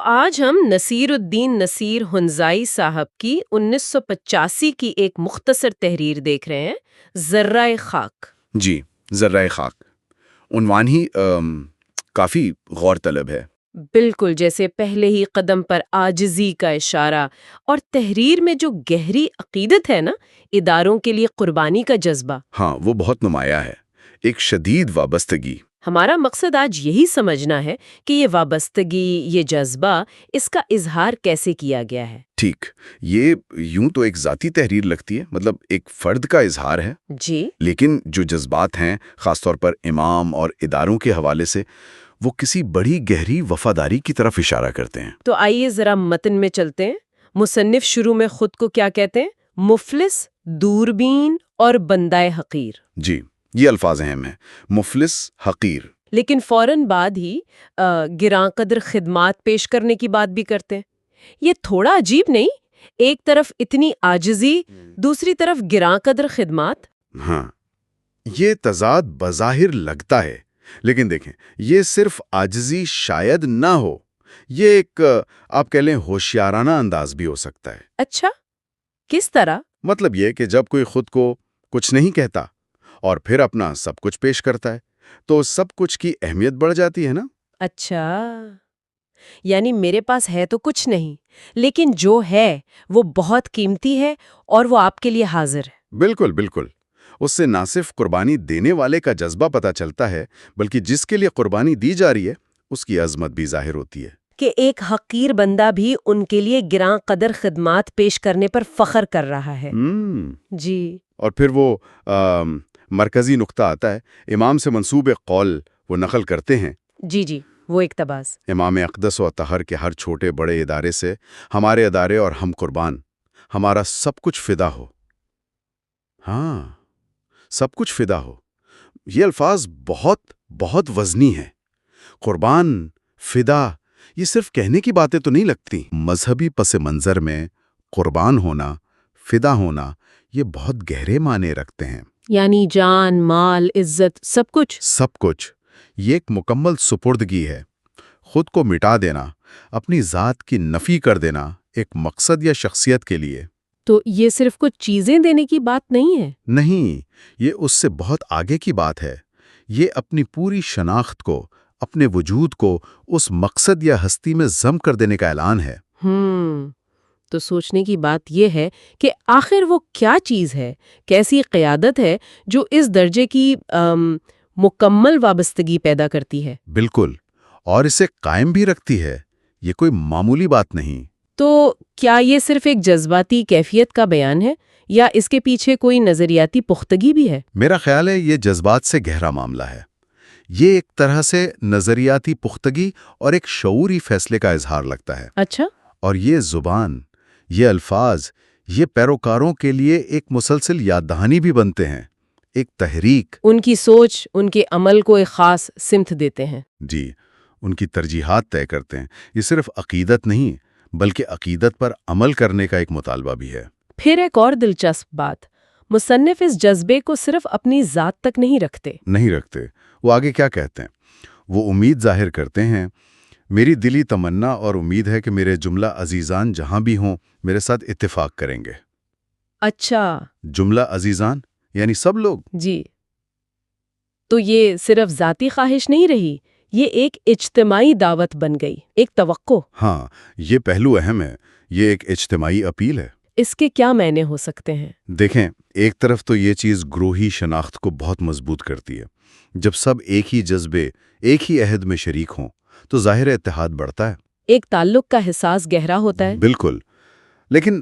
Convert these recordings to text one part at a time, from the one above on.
تو آج ہم نصیر الدین نصیر ہنزائی صاحب کی 1985 کی ایک مختصر تحریر دیکھ رہے ہیں، ذرہ خاک۔ جی، ذرہ خاک عنوان ہی کافی غور طلب ہے۔ بالکل، جیسے پہلے ہی قدم پر عاجزی کا اشارہ، اور تحریر میں جو گہری عقیدت ہے نا، اداروں کے لیے قربانی کا جذبہ۔ ہاں، وہ بہت نمایاں ہے، ایک شدید وابستگی۔ ہمارا مقصد آج یہی سمجھنا ہے کہ یہ وابستگی، یہ جذبہ، اس کا اظہار کیسے کیا گیا ہے۔ ٹھیک، یہ یوں تو ایک ذاتی تحریر لگتی ہے، مطلب ایک فرد کا اظہار ہے۔ جی، لیکن جو جذبات ہیں، خاص طور پر امام اور اداروں کے حوالے سے، وہ کسی بڑی گہری وفاداری کی طرف اشارہ کرتے ہیں۔ تو آئیے ذرا متن میں چلتے ہیں۔ مصنف شروع میں خود کو کیا کہتے ہیں؟ مفلس، دوربین اور بندہ حقیر۔ جی، یہ الفاظ اہم ہیں، مفلس، حقیر۔ لیکن فوراً بعد ہی گراں قدر خدمات پیش کرنے کی بات بھی کرتے ہیں۔ یہ تھوڑا عجیب نہیں؟ ایک طرف اتنی عاجزی، دوسری طرف گراں قدر خدمات۔ ہاں، یہ تضاد بظاہر لگتا ہے، لیکن دیکھیں، یہ صرف عاجزی شاید نہ ہو، یہ ایک آپ کہہ لیں ہوشیارانہ انداز بھی ہو سکتا ہے۔ اچھا، کس طرح؟ مطلب یہ کہ جب کوئی خود کو کچھ نہیں کہتا اور پھر اپنا سب کچھ پیش کرتا ہے تو سب کچھ کی اہمیت بڑھ جاتی ہے نا۔ اچھا، یعنی میرے پاس ہے تو کچھ نہیں، لیکن جو ہے وہ بہت قیمتی ہے اور وہ آپ کے لیے حاضر ہے۔ بالکل بالکل، اس سے نہ صرف قربانی دینے والے کا جذبہ پتہ چلتا ہے، بلکہ جس کے لیے قربانی دی جا رہی ہے اس کی عظمت بھی ظاہر ہوتی ہے کہ ایک حقیر بندہ بھی ان کے لیے گراں قدر خدمات پیش کرنے پر فخر کر رہا ہے۔ جی، اور پھر وہ مرکزی نقطہ آتا ہے، امام سے منسوب قول وہ نقل کرتے ہیں۔ جی جی، وہ اقتباس۔ امام اقدس و اطہر کے ہر چھوٹے بڑے ادارے سے ہمارے ادارے اور ہم قربان، ہمارا سب کچھ فدا ہو۔ ہاں، سب کچھ فدا ہو، یہ الفاظ بہت بہت وزنی ہیں۔ قربان، فدا، یہ صرف کہنے کی باتیں تو نہیں لگتی۔ مذہبی پس منظر میں قربان ہونا، فدا ہونا، یہ بہت گہرے معنی رکھتے ہیں۔ یعنی جان، مال، عزت، سب کچھ۔ سب کچھ، یہ ایک مکمل سپردگی ہے، خود کو مٹا دینا، اپنی ذات کی نفی کر دینا، ایک مقصد یا شخصیت کے لیے۔ تو یہ صرف کچھ چیزیں دینے کی بات نہیں ہے؟ نہیں، یہ اس سے بہت آگے کی بات ہے۔ یہ اپنی پوری شناخت کو، اپنے وجود کو اس مقصد یا ہستی میں ضم کر دینے کا اعلان ہے۔ تو سوچنے کی بات یہ ہے کہ آخر وہ کیا چیز ہے، کیسی قیادت ہے جو اس درجے کی مکمل وابستگی پیدا کرتی ہے؟ بالکل، اور اسے قائم بھی رکھتی ہے۔ یہ کوئی معمولی بات نہیں۔ تو کیا یہ صرف ایک جذباتی کیفیت کا بیان ہے یا اس کے پیچھے کوئی نظریاتی پختگی بھی ہے؟ میرا خیال ہے یہ جذبات سے گہرا معاملہ ہے۔ یہ ایک طرح سے نظریاتی پختگی اور ایک شعوری فیصلے کا اظہار لگتا ہے۔ اچھا، اور یہ زبان، یہ الفاظ، یہ پیروکاروں کے لیے ایک مسلسل یاد دہانی بھی بنتے ہیں، ایک تحریک۔ ان کی سوچ، ان کے عمل کو ایک خاص سمت دیتے ہیں۔ جی، ان کی ترجیحات طے کرتے ہیں۔ یہ صرف عقیدت نہیں، بلکہ عقیدت پر عمل کرنے کا ایک مطالبہ بھی ہے۔ پھر ایک اور دلچسپ بات، مصنف اس جذبے کو صرف اپنی ذات تک نہیں رکھتے۔ وہ آگے کیا کہتے ہیں؟ وہ امید ظاہر کرتے ہیں، میری دلی تمنا اور امید ہے کہ میرے جملہ عزیزان جہاں بھی ہوں میرے ساتھ اتفاق کریں گے۔ اچھا، جملہ عزیزان یعنی سب لوگ۔ جی، تو یہ صرف ذاتی خواہش نہیں رہی، یہ ایک اجتماعی دعوت بن گئی، ایک توقع۔ ہاں، یہ پہلو اہم ہے، یہ ایک اجتماعی اپیل ہے۔ اس کے کیا معنی ہو سکتے ہیں؟ دیکھیں، ایک طرف تو یہ چیز گروہی شناخت کو بہت مضبوط کرتی ہے۔ جب سب ایک ہی جذبے، ایک ہی عہد میں شریک ہوں تو ظاہر اتحاد بڑھتا ہے، ایک تعلق کا احساس گہرا ہوتا ہے۔ بالکل، لیکن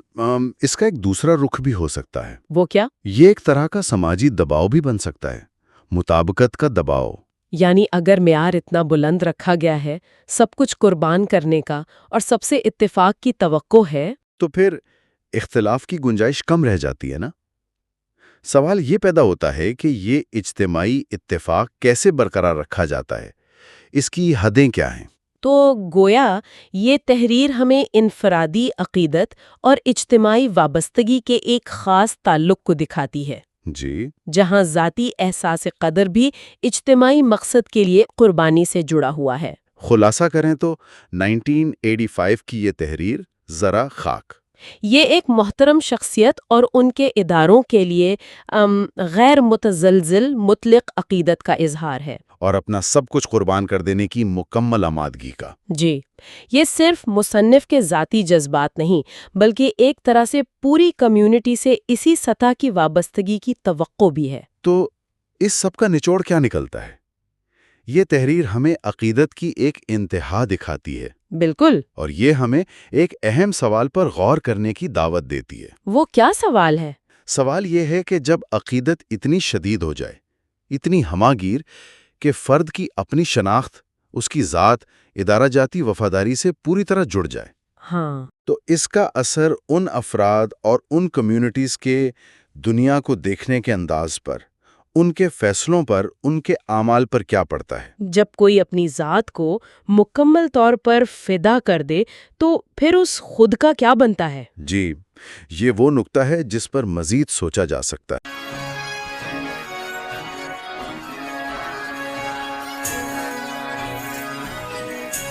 اس کا ایک دوسرا رخ بھی ہو سکتا ہے۔ وہ کیا؟ یہ ایک طرح کا سماجی دباؤ بھی بن سکتا ہے، مطابقت کا دباؤ۔ یعنی اگر معیار اتنا بلند رکھا گیا ہے سب کچھ قربان کرنے کا اور سب سے اتفاق کی توقع ہے، تو پھر اختلاف کی گنجائش کم رہ جاتی ہے نا۔ سوال یہ پیدا ہوتا ہے کہ یہ اجتماعی اتفاق کیسے برقرار رکھا جاتا ہے، اس کی حدیں کیا ہیں؟ تو گویا یہ تحریر ہمیں انفرادی عقیدت اور اجتماعی وابستگی کے ایک خاص تعلق کو دکھاتی ہے، جی، جہاں ذاتی احساس قدر بھی اجتماعی مقصد کے لیے قربانی سے جڑا ہوا ہے۔ خلاصہ کریں تو 1985 کی یہ تحریر ذرا خاک. یہ ایک محترم شخصیت اور ان کے اداروں کے لیے غیر متزلزل مطلق عقیدت کا اظہار ہے. اور اپنا سب کچھ قربان کر دینے کی مکمل آمادگی کا. جی، یہ صرف مصنف کے ذاتی جذبات نہیں بلکہ ایک طرح سے پوری کمیونٹی سے اسی سطح کی وابستگی کی توقع بھی ہے. تو اس سب کا نچوڑ کیا نکلتا ہے؟ یہ تحریر ہمیں عقیدت کی ایک انتہا دکھاتی ہے. بالکل. اور یہ ہمیں ایک اہم سوال پر غور کرنے کی دعوت دیتی ہے. وہ کیا سوال ہے؟ سوال یہ ہے کہ جب عقیدت اتنی شدید ہو جائے، اتنی ہماگیر کہ فرد کی اپنی شناخت، اس کی ذات، ادارہ جاتی وفاداری سے پوری طرح جڑ جائے، ہاں، تو اس کا اثر ان افراد اور ان کمیونٹیز کے دنیا کو دیکھنے کے انداز پر، ان کے فیصلوں پر، ان کے اعمال پر کیا پڑتا ہے؟ جب کوئی اپنی ذات کو مکمل طور پر فدا کر دے تو پھر اس خود کا کیا بنتا ہے؟ جی، یہ وہ نقطہ ہے جس پر مزید سوچا جا سکتا ہے.